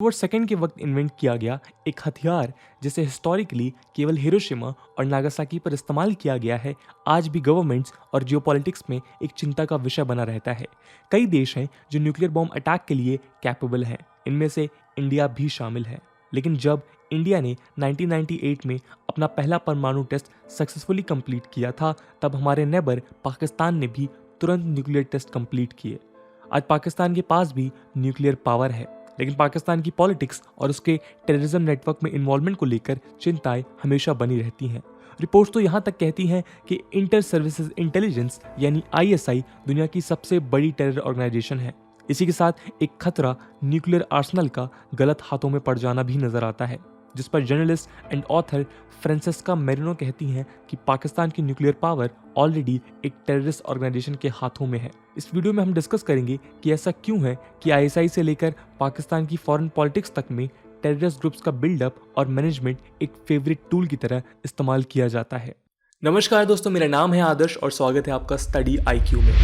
World second के वक्त invent किया गया एक हथियार जिसे हिस्टोरिकली केवल हिरोशिमा और नागासाकी पर इस्तेमाल किया गया है, आज भी गवर्नमेंट्स और जियोपॉलिटिक्स में एक चिंता का विषय बना रहता है। कई देश हैं जो न्यूक्लियर बॉम्ब अटैक के लिए कैपेबल हैं, इनमें से इंडिया भी शामिल है। लेकिन जब इंडिया ने 1998 में अपना पहला परमाणु टेस्ट सक्सेसफुली कंप्लीट किया था, तब हमारे नेबर पाकिस्तान ने भी तुरंत न्यूक्लियर टेस्ट कंप्लीट किए। आज पाकिस्तान के पास भी न्यूक्लियर पावर है, लेकिन पाकिस्तान की पॉलिटिक्स और उसके टेररिज्म नेटवर्क में इन्वॉल्वमेंट को लेकर चिंताएं हमेशा बनी रहती हैं। रिपोर्ट्स तो यहाँ तक कहती हैं कि इंटर सर्विसेज इंटेलिजेंस यानी ISI दुनिया की सबसे बड़ी टेरर ऑर्गेनाइजेशन है। इसी के साथ एक खतरा न्यूक्लियर आर्सनल का गलत हाथों में पड़ जाना भी नजर आता है, जिस पर journalist and author Francesca merino कहती हैं कि पाकिस्तान की न्यूक्लियर पावर ऑलरेडी एक टेररिस्ट ऑर्गेनाइजेशन के हाथों में है। इस वीडियो में हम डिस्कस करेंगे कि ऐसा क्यों है कि ISI से लेकर पाकिस्तान की फॉरेन पॉलिटिक्स तक में टेररिस्ट ग्रुप्स का बिल्डअप और मैनेजमेंट एक फेवरेट टूल की तरह इस्तेमाल किया जाता है। नमस्कार दोस्तों, मेरा नाम है आदर्श और स्वागत है आपका स्टडी IQ में।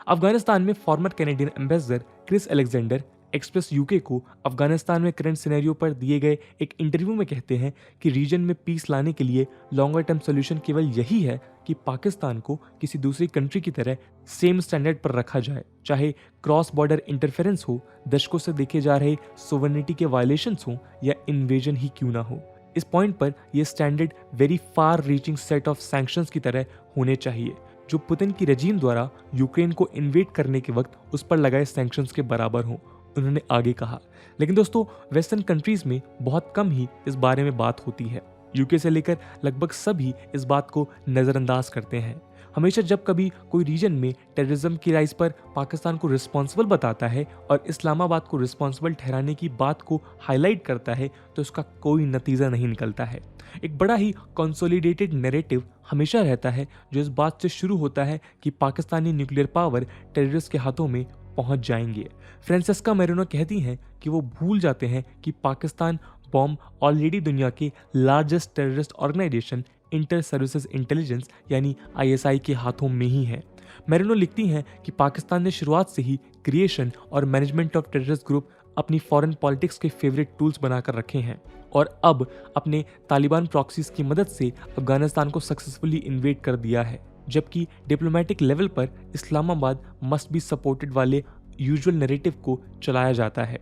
अफगानिस्तान में former Canadian ambassador Chris Alexander express UK को अफगानिस्तान में करंट सिनेरियो पर दिए गए एक इंटरव्यू में कहते हैं कि रीजन में पीस लाने के लिए लॉन्गर टर्म सोल्यूशन केवल यही है कि पाकिस्तान को किसी दूसरी कंट्री की तरह सेम स्टैंडर्ड पर रखा जाए, चाहे क्रॉस बॉर्डर इंटरफेरेंस हो, दशकों से देखे जा रहे सोवरेनिटी के वायलेशंस हो या इन्वेजन ही क्यों ना हो। इस पॉइंट पर यह standard very far reaching set of sanctions की तरह होने चाहिए, जो पुतिन की रजीम द्वारा यूक्रेन को इन्वेड करने के वक्त उस पर लगाए सैंक्शंस के बराबर हों, उन्होंने आगे कहा। लेकिन दोस्तों, वेस्टर्न कंट्रीज में बहुत कम ही इस बारे में बात होती है। UK से लेकर लगभग सभी इस बात को नज़रअंदाज करते हैं। हमेशा जब कभी कोई रीजन में टेररिज्म की राइज पर पाकिस्तान को रिस्पॉन्सिबल बताता है और इस्लामाबाद को रिस्पॉन्सिबल ठहराने की बात को हाईलाइट करता है, तो इसका कोई नतीजा नहीं निकलता है। एक बड़ा ही कंसोलिडेटेड नैरेटिव हमेशा रहता है, जो इस बात से शुरू होता है कि पाकिस्तानी न्यूक्लियर पावर टेररिस्ट के हाथों में पहुंच जाएंगे। फ्रांसेस्का मेरिनो कहती हैं कि वो भूल जाते हैं कि पाकिस्तान बॉम्ब ऑलरेडी दुनिया के largest terrorist organisation inter services intelligence यानी ISI के हाथों में ही है। मेरिनो लिखती हैं कि पाकिस्तान ने शुरुआत से ही क्रिएशन और मैनेजमेंट ऑफ टेररिस्ट ग्रुप अपनी फॉरेन पॉलिटिक्स के फेवरेट टूल्स बनाकर रखे हैं और अब अपने तालिबान प्रॉक्सीज की मदद से अफगानिस्तान को सक्सेसफुली इन्वेड कर दिया है, जबकि डिप्लोमेटिक लेवल पर इस्लामाबाद मस्ट बी सपोर्टेड वाले यूजुअल नैरेटिव को चलाया जाता है।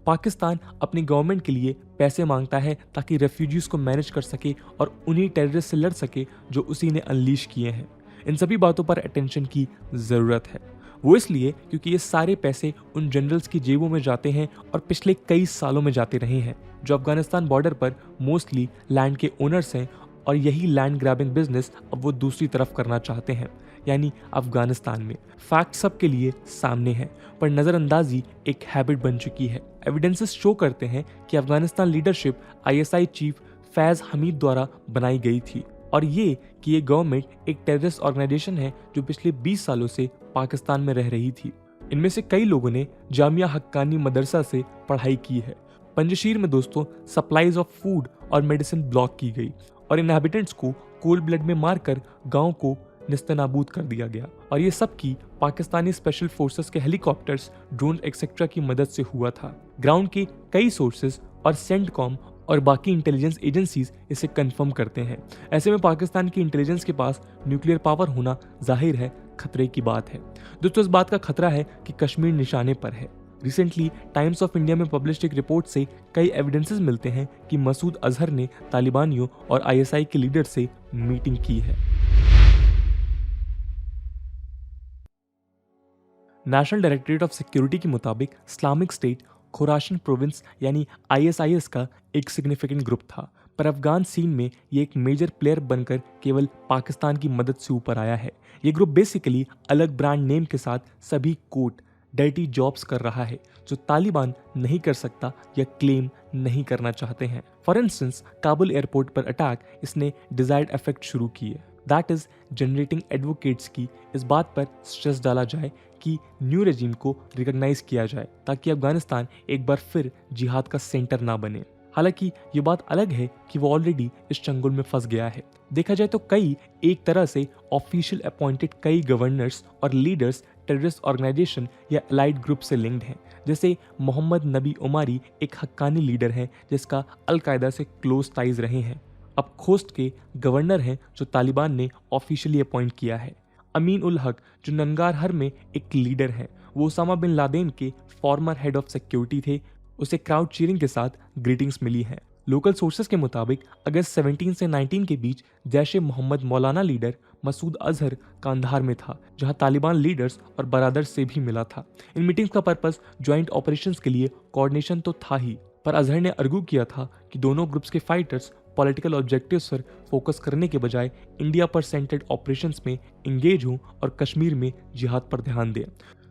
पाकिस्तान अपनी गवर्नमेंट के लिए पैसे मांगता है ताकि रेफ्यूजीज को मैनेज कर सके और उन्हीं टेररिस्ट से लड़ सके जो उसी ने अनलीश किए हैं। इन सभी बातों पर अटेंशन की ज़रूरत है। वो इसलिए क्योंकि ये सारे पैसे उन जनरल्स की जेबों में जाते हैं और पिछले कई सालों में जाते रहे हैं, जो अफगानिस्तान बॉर्डर पर मोस्टली लैंड के ओनर्स हैं, और यही लैंड ग्रैबिंग बिजनेस अब वो दूसरी तरफ करना चाहते हैं, यानी अफगानिस्तान में। फैक्ट सबके लिए सामने है, पर नज़रअंदाजी एक हैबिट बन चुकी है। एविडेंसेस शो करते हैं कि अफगानिस्तान लीडरशिप ISI चीफ फैज़ हमीद द्वारा बनाई गई थी, और ये गवर्नमेंट एक टेररिस्ट ऑर्गेनाइजेशन है जो पिछले 20 सालों से पाकिस्तान में रह रही थी। इनमें से कई लोगों ने जामिया हक्कानी मदरसा से पढ़ाई की है। पंजशीर में दोस्तों सप्लाईज ऑफ फूड और मेडिसिन ब्लॉक की गई और इनहैबिटेंट्स को कोल्ड ब्लड में मारकर गांव को निस्तनाबूद कर दिया गया, और ये सब की पाकिस्तानी स्पेशल फोर्सेस के हेलीकॉप्टर्स, ड्रोन एक्सेट्रा की मदद से हुआ था। ग्राउंड के कई सोर्सेज और सेंटकॉम और बाकी इंटेलिजेंस एजेंसीज इसे कंफर्म करते हैं। ऐसे में पाकिस्तान की इंटेलिजेंस के पास न्यूक्लियर पावर होना जाहिर है खतरे की बात है। दोस्तों, इस बात का खतरा है कि कश्मीर निशाने पर है। रिसेंटली टाइम्स ऑफ इंडिया में पब्लिश्ड एक रिपोर्ट से कई एविडेंसेस मिलते हैं कि मसूद अजहर ने तालिबानियों और ISI के लीडर से मीटिंग की है। नेशनल डायरेक्टरेट ऑफ सिक्योरिटी के मुताबिक इस्लामिक स्टेट खुरासन प्रोविंस यानी ISIS का एक सिग्निफिकेंट ग्रुप था, पर अफगान सीन में ये एक मेजर प्लेयर बनकर केवल पाकिस्तान की मदद से ऊपर आया है। ये ग्रुप बेसिकली अलग ब्रांड नेम के साथ सभी कोट डर्टी जॉब्स कर रहा है, जो तालिबान नहीं कर सकता या क्लेम नहीं करना चाहते हैं। फॉर इंस्टेंस, काबुल एयरपोर्ट पर अटैक इसने डिजायर्ड इफेक्ट शुरू किए, दैट इज जनरेटिंग एडवोकेट्स की इस बात पर स्ट्रेस डाला जाए कि न्यू रेजिम को रिकॉग्नाइज किया जाए ताकि अफगानिस्तान एक बार फिर जिहाद का सेंटर ना बने। हालांकि ये बात अलग है कि वो ऑलरेडी इस चंगुल में फंस गया है। देखा जाए तो कई एक तरह से ऑफिशियल अपॉइंटेड कई गवर्नर्स और लीडर्स टेररिस्ट ऑर्गेनाइजेशन या अलाइड ग्रुप से लिंक्ड हैं। जैसे मोहम्मद नबी उमारी एक हक्कानी लीडर है जिसका अलकायदा से क्लोज टाइज रहे हैं। अब खोस्ट के गवर्नर हैं जो तालिबान ने ऑफिशियली अपॉइंट किया है। अमीन उल हक जो ननगारहर में एक लीडर हैं, वो उसामा बिन लादेन के फॉर्मर हेड ऑफ सिक्योरिटी थे। उसे क्राउड चीयरिंग के साथ ग्रीटिंग्स मिली हैं। लोकल सोर्सेस के मुताबिक अगस्त 17 से 19 के बीच जैश ए मोहम्मद मौलाना लीडर मसूद अजहर कांधार में था, जहां तालिबान लीडर्स और बरादर्स से भी मिला था। इन मीटिंग्स का पर्पस ज्वाइंट ऑपरेशंस के लिए कोऑर्डिनेशन तो था ही, पर अजहर ने आर्ग्यू किया था कि दोनों ग्रुप्स के फाइटर्स पॉलिटिकल ऑब्जेक्टिव्स पर फोकस करने के बजाय इंडिया पर सेंटर्ड ऑपरेशंस में इंगेज हों और कश्मीर में जिहाद पर ध्यान दें।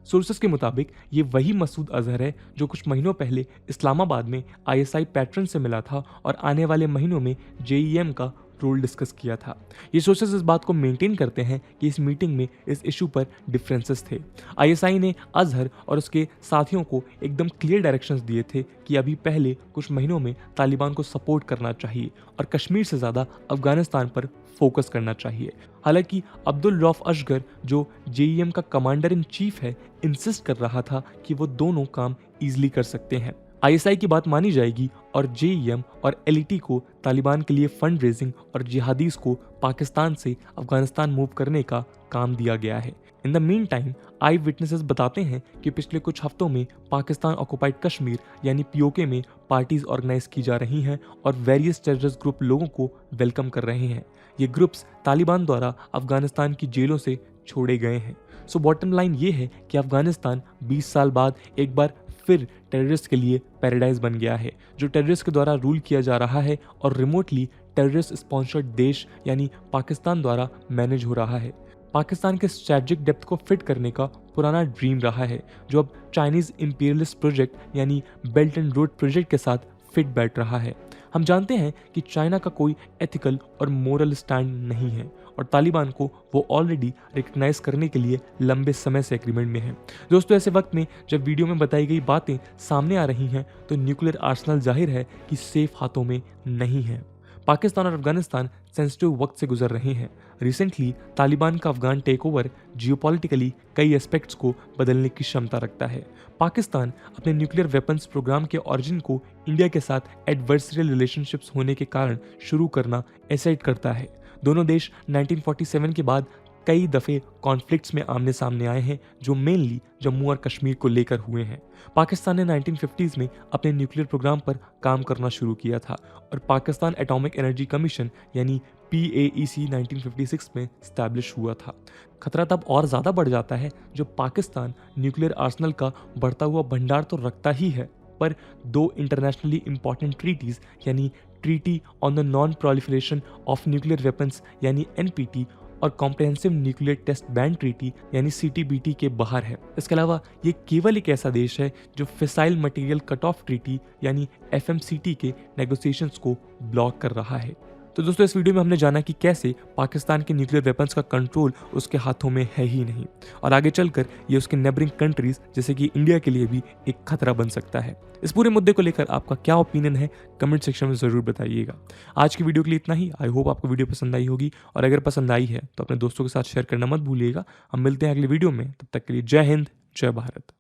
सोर्सेस के मुताबिक ये वही मसूद अजहर है जो कुछ महीनों पहले इस्लामाबाद में आईएसआई पैटर्न से मिला था और आने वाले महीनों में जेईएम का रोल डिस्कस किया था। ये सोर्सेस इस बात को मेंटेन करते हैं कि इस मीटिंग में इस इशू पर डिफरेंसेस थे। आईएसआई ने अजहर और उसके साथियों को एकदम क्लियर डायरेक्शंस दिए थे कि अभी पहले कुछ महीनों में तालिबान को सपोर्ट करना चाहिए और कश्मीर से ज़्यादा अफगानिस्तान पर फोकस करना चाहिए। हालांकि अब्दुल रऊफ असगर जो जेईएम का कमांडर इन चीफ है, इंसिस्ट कर रहा था कि वो दोनों काम ईजिली कर सकते हैं। आईएसआई की बात मानी जाएगी और जेईएम और एलईटी को तालिबान के लिए फंड रेजिंग और जिहादीज को पाकिस्तान से अफगानिस्तान मूव करने का काम दिया गया है। In the mean time I witnesses बताते हैं कि पिछले कुछ हफ्तों में पाकिस्तान ऑक्युपाइड कश्मीर यानी पीओके में पार्टीज ऑर्गेनाइज की जा रही हैं और वेरियस टेररिस्ट ग्रुप लोगों को वेलकम कर रहे हैं। ये ग्रुप्स तालिबान द्वारा अफगानिस्तान की जेलों से छोड़े गए हैं। सो बॉटम लाइन ये है कि अफगानिस्तान 20 साल बाद एक बार फिर टेररिस्ट के लिए पैराडाइज बन गया है, जो टेररिस्ट के द्वारा रूल किया जा रहा है और रिमोटली टेररिस्ट स्पॉन्सर्ड देश यानी पाकिस्तान द्वारा मैनेज हो रहा है। पाकिस्तान के स्ट्रेटजिक डेप्थ को फिट करने का पुराना ड्रीम रहा है, जो अब चाइनीज इंपीरियलिस्ट प्रोजेक्ट यानी बेल्ट एंड रोड प्रोजेक्ट के साथ फिट बैठ रहा है। हम जानते हैं कि चाइना का कोई एथिकल और मोरल स्टैंड नहीं है और तालिबान को वो ऑलरेडी रिकग्नाइज करने के लिए लंबे समय से एग्रीमेंट में है। दोस्तों, ऐसे वक्त में जब वीडियो में बताई गई बातें सामने आ रही हैं तो न्यूक्लियर आर्सेनल जाहिर है कि सेफ हाथों में नहीं है। पाकिस्तान और अफगानिस्तान सेंसिटिव वक्त से गुजर रहे हैं। रिसेंटली तालिबान का अफगान टेक ओवर जियोपॉलिटिकली कई एस्पेक्ट्स को बदलने की क्षमता रखता है। पाकिस्तान अपने न्यूक्लियर वेपन्स प्रोग्राम के ओरिजिन को इंडिया के साथ एडवर्सरियल रिलेशनशिप्स होने के कारण शुरू करना एसेट करता है। दोनों देश 1947 के बाद कई दफ़े कॉन्फ्लिक्ट्स में आमने सामने आए हैं, जो मेनली जम्मू और कश्मीर को लेकर हुए हैं। पाकिस्तान ने 1950s में अपने न्यूक्लियर प्रोग्राम पर काम करना शुरू किया था और पाकिस्तान एटॉमिक एनर्जी कमीशन यानी PAEC 1956 में स्टैब्लिश हुआ था। खतरा तब और ज़्यादा बढ़ जाता है जब पाकिस्तान न्यूक्लियर आर्सेनल का बढ़ता हुआ भंडार तो रखता ही है, पर दो इंटरनेशनली इंपॉर्टेंट ट्रीटीज़ यानी treaty on the non proliferation of nuclear weapons यानी NPT और comprehensive nuclear test ban treaty यानी CTBT के बाहर है। इसके अलावा ये केवल एक ऐसा देश है जो fissile material cut off treaty यानी FMCT के नेगोशिएशंस को ब्लॉक कर रहा है। तो दोस्तों, इस वीडियो में हमने जाना कि कैसे पाकिस्तान के न्यूक्लियर वेपन्स का कंट्रोल उसके हाथों में है ही नहीं और आगे चलकर ये उसके नेबरिंग कंट्रीज जैसे कि इंडिया के लिए भी एक खतरा बन सकता है। इस पूरे मुद्दे को लेकर आपका क्या ओपिनियन है कमेंट सेक्शन में ज़रूर बताइएगा। आज की वीडियो के लिए इतना ही। आई होप आपको वीडियो पसंद आई होगी और अगर पसंद आई है तो अपने दोस्तों के साथ शेयर करना मत भूलिएगा। हम मिलते हैं अगले वीडियो में, तब तक के लिए जय हिंद, जय भारत।